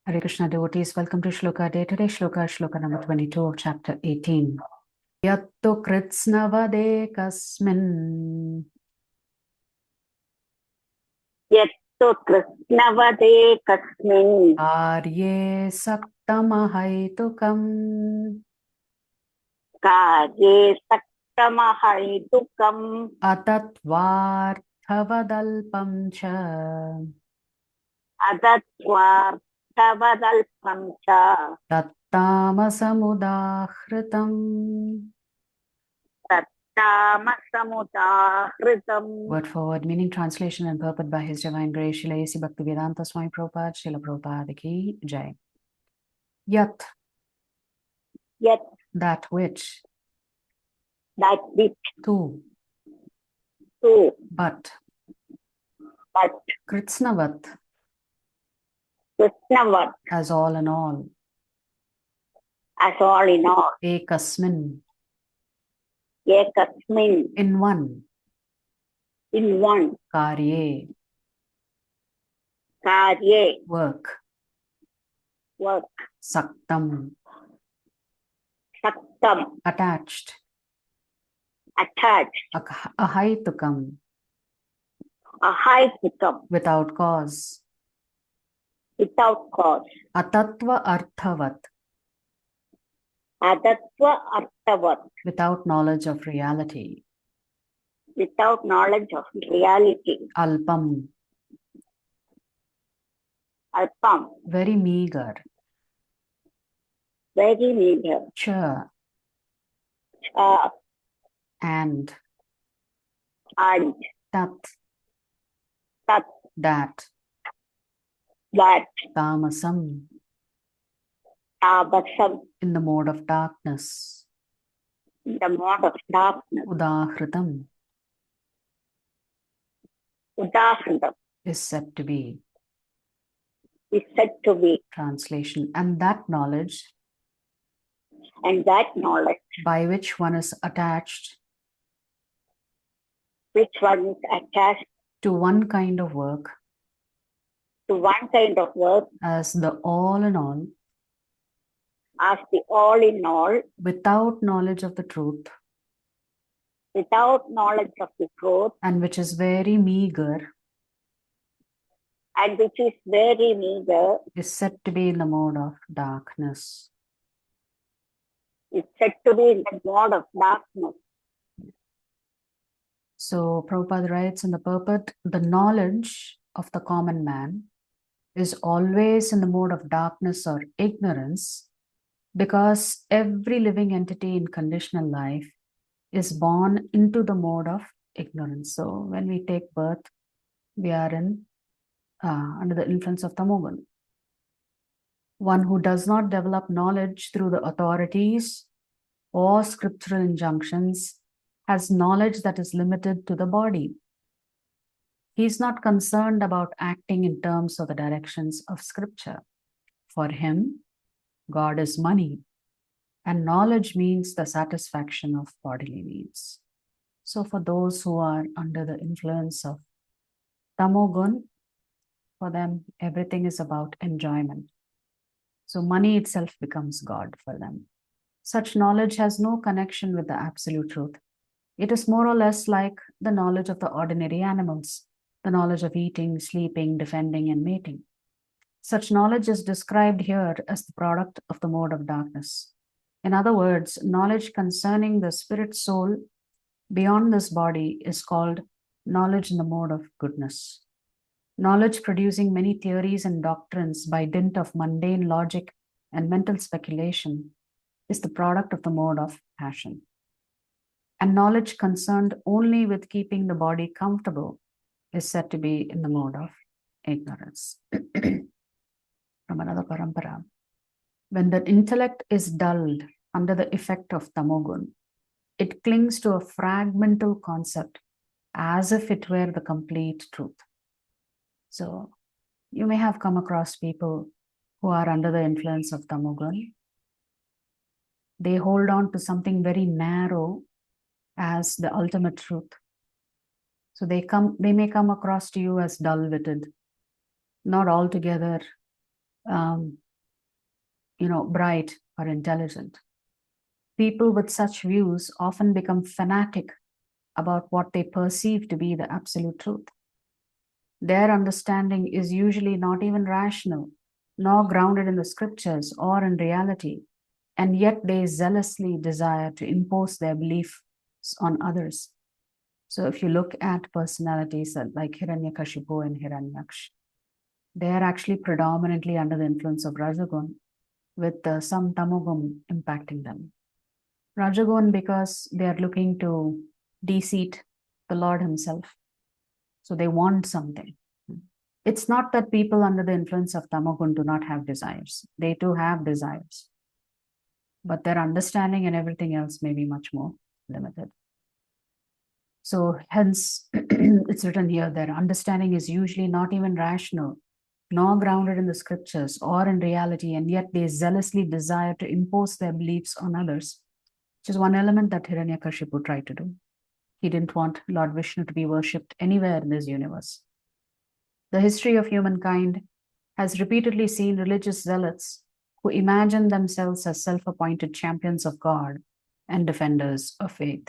Hare Krishna devotees, welcome to Shloka Day. Today Shloka number 22 of chapter 18. Yattu kritsnavade kasmin Yattu krishnavade kasmin arye saktamahaitukam karye saktamahaitukam atatvarthavadalpam cha adatvarthavadalpam cha tattamasamudahritam. tattamasamudahritam. Word for word, meaning, translation, and purport by His Divine Grace, Srila A.C. Bhaktivedanta Swami Prabhupada, Srila Prabhupada Ki Jai. Yat, Yet that which, that which tu, too, but, but kritsnavat, krishnavat as all in all, as all in all, ekasmin, ekasmin, in one, in one, karye, karye, work, work, saktam, saktam, attached, attached, ahaitukam, ahaitukam, without cause, without cause, atatva arthavat, adatva arthavat, without knowledge of reality, without knowledge of reality, alpam, alpam, very meager, very meager, cha, and and tat, that, that, tamasam, tabasam, in the mode of darkness, the mode of darkness, udahritam, udahritam, is said to be. is said to be, Translation, and that knowledge and that knowledge by which one is attached which one is attached to one kind of work to one kind of work as the all in all, as the all in all, without knowledge of the truth, without knowledge of the truth, and which is very meager, and which is very meager, is said to be in the mode of darkness. is said to be in the mode of darkness. So Prabhupada writes in the purport, the knowledge of the common man is always in the mode of darkness or ignorance, because every living entity in conditional life is born into the mode of ignorance. So when we take birth, we are in under the influence of tamogun. One who does not develop knowledge through the authorities or scriptural injunctions has knowledge that is limited to the body. He is not concerned about acting in terms of the directions of scripture. For him, God is money, and knowledge means the satisfaction of bodily needs. So for those who are under the influence of tamogun, for them, everything is about enjoyment. So money itself becomes God for them. Such knowledge has no connection with the absolute truth. It is more or less like the knowledge of the ordinary animals, the knowledge of eating, sleeping, defending, and mating. Such knowledge is described here as the product of the mode of darkness. In other words, knowledge concerning the spirit soul beyond this body is called knowledge in the mode of goodness. Knowledge producing many theories and doctrines by dint of mundane logic and mental speculation is the product of the mode of passion. And knowledge concerned only with keeping the body comfortable is said to be in the mode of ignorance. From another parampara. When the intellect is dulled under the effect of tamogun, it clings to a fragmental concept as if it were the complete truth. So you may have come across people who are under the influence of tamogun. They hold on to something very narrow as the ultimate truth. So they may come across to you as dull-witted, not altogether bright or intelligent. People with such views often become fanatic about what they perceive to be the absolute truth. Their understanding is usually not even rational, nor grounded in the scriptures or in reality, and yet they zealously desire to impose their beliefs on others. So if you look at personalities like Hiranyakashipu and Hiranyaksh, they are actually predominantly under the influence of Rajagun, with some Tamogum impacting them. Rajagun because they are looking to de-seat the Lord himself. So they want something. It's not that people under the influence of Tamogun do not have desires. They too have desires. But their understanding and everything else may be much more limited. So hence, it's written here, their understanding is usually not even rational, nor grounded in the scriptures or in reality, and yet they zealously desire to impose their beliefs on others, which is one element that Hiranyakashipu tried to do. He didn't want Lord Vishnu to be worshipped anywhere in this universe. The history of humankind has repeatedly seen religious zealots who imagine themselves as self-appointed champions of God and defenders of faith.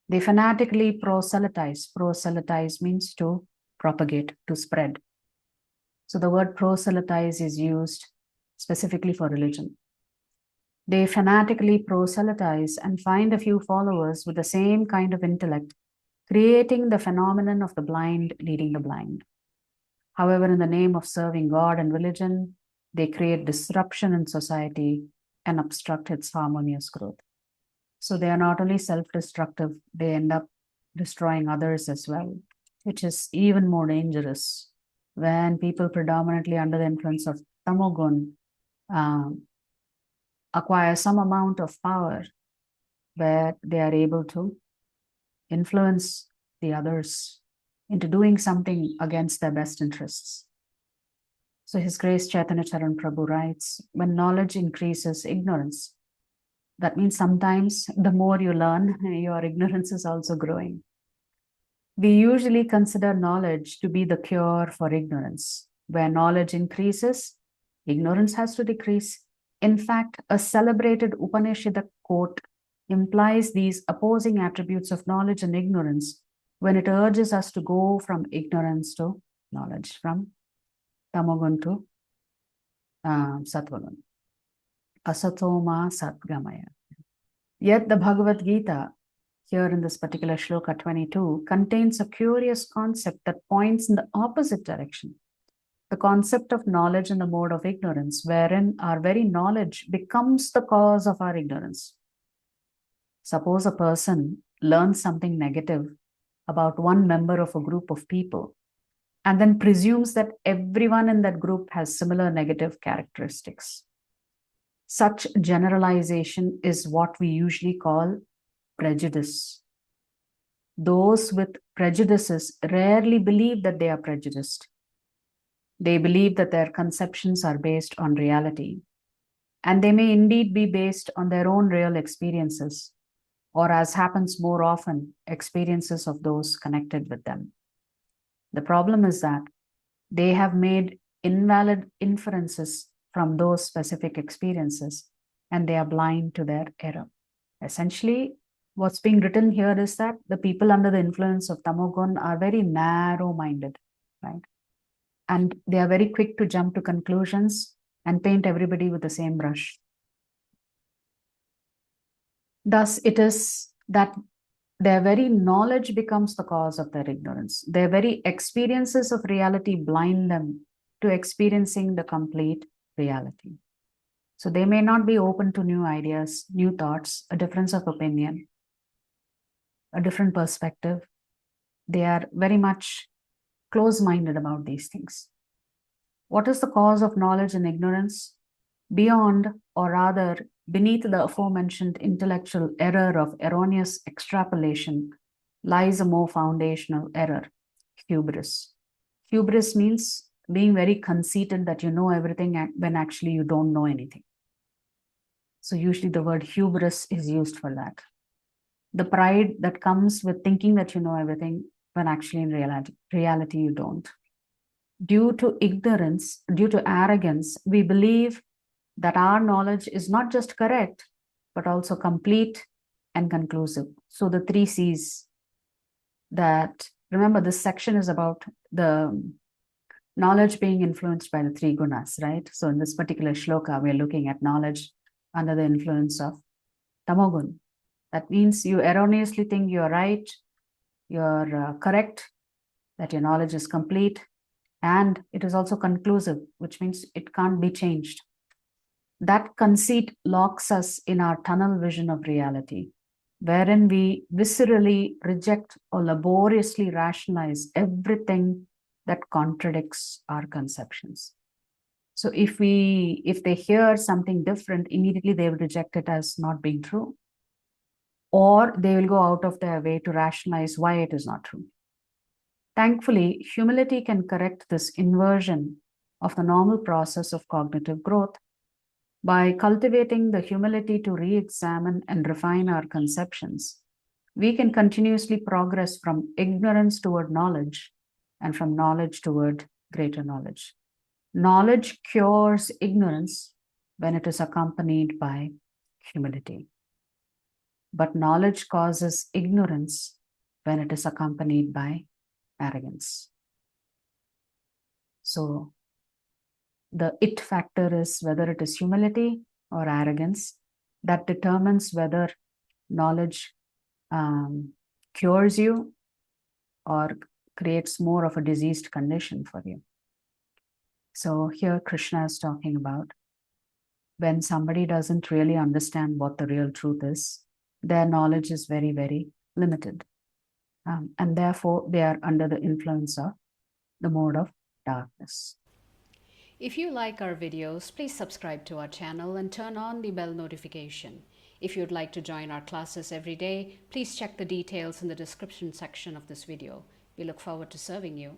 They fanatically proselytize. Proselytize means to propagate, to spread. So the word proselytize is used specifically for religion. They fanatically proselytize and find a few followers with the same kind of intellect, creating the phenomenon of the blind leading the blind. However, in the name of serving God and religion, they create disruption in society and obstruct its harmonious growth. So they are not only self-destructive, they end up destroying others as well, which is even more dangerous when people predominantly under the influence of Tamogun acquire some amount of power where they are able to influence the others into doing something against their best interests. So His Grace Chaitanya Charan Prabhu writes, when knowledge increases ignorance, that means sometimes the more you learn, your ignorance is also growing. We usually consider knowledge to be the cure for ignorance. Where knowledge increases, ignorance has to decrease. In fact, a celebrated Upanishad quote implies these opposing attributes of knowledge and ignorance when it urges us to go from ignorance to knowledge, from Tamogun to Sattvagun. Asatoma Satgamaya. Yet the Bhagavad Gita, here in this particular Sloka 22, contains a curious concept that points in the opposite direction. The concept of knowledge in the mode of ignorance, wherein our very knowledge becomes the cause of our ignorance. Suppose a person learns something negative about one member of a group of people and then presumes that everyone in that group has similar negative characteristics. Such generalization is what we usually call prejudice. Those with prejudices rarely believe that they are prejudiced. They believe that their conceptions are based on reality, and they may indeed be based on their own real experiences, or as happens more often, experiences of those connected with them. The problem is that they have made invalid inferences from those specific experiences, and they are blind to their error. Essentially, what's being written here is that the people under the influence of Tamogun are very narrow-minded, right? And they are very quick to jump to conclusions and paint everybody with the same brush. Thus, it is that their very knowledge becomes the cause of their ignorance. Their very experiences of reality blind them to experiencing the complete reality. So they may not be open to new ideas, new thoughts, a difference of opinion, a different perspective. They are very much close-minded about these things. What is the cause of knowledge and ignorance? Beyond, or rather, beneath the aforementioned intellectual error of erroneous extrapolation lies a more foundational error, hubris. Hubris means being very conceited that you know everything when actually you don't know anything. So usually the word hubris is used for that. The pride that comes with thinking that you know everything when actually in reality you don't. due to ignorance, due to arrogance, we believe that our knowledge is not just correct, but also complete and conclusive. So the 3 C's that, remember, this section is about the knowledge being influenced by the 3 gunas, right? So in this particular shloka, we're looking at knowledge under the influence of tamogun. That means you erroneously think you're right, you're correct, that your knowledge is complete, and it is also conclusive, which means it can't be changed. That conceit locks us in our tunnel vision of reality, wherein we viscerally reject or laboriously rationalize everything that contradicts our conceptions. So if they hear something different, immediately they will reject it as not being true, or they will go out of their way to rationalize why it is not true. Thankfully, humility can correct this inversion of the normal process of cognitive growth. By cultivating the humility to re-examine and refine our conceptions, we can continuously progress from ignorance toward knowledge and from knowledge toward greater knowledge. Knowledge cures ignorance when it is accompanied by humility. But knowledge causes ignorance when it is accompanied by arrogance. So the it factor is whether it is humility or arrogance that determines whether knowledge cures you or creates more of a diseased condition for you. So here Krishna is talking about when somebody doesn't really understand what the real truth is, their knowledge is very, very limited. And therefore, they are under the influence of the mode of darkness. If you like our videos, please subscribe to our channel and turn on the bell notification. If you'd like to join our classes every day, please check the details in the description section of this video. We look forward to serving you.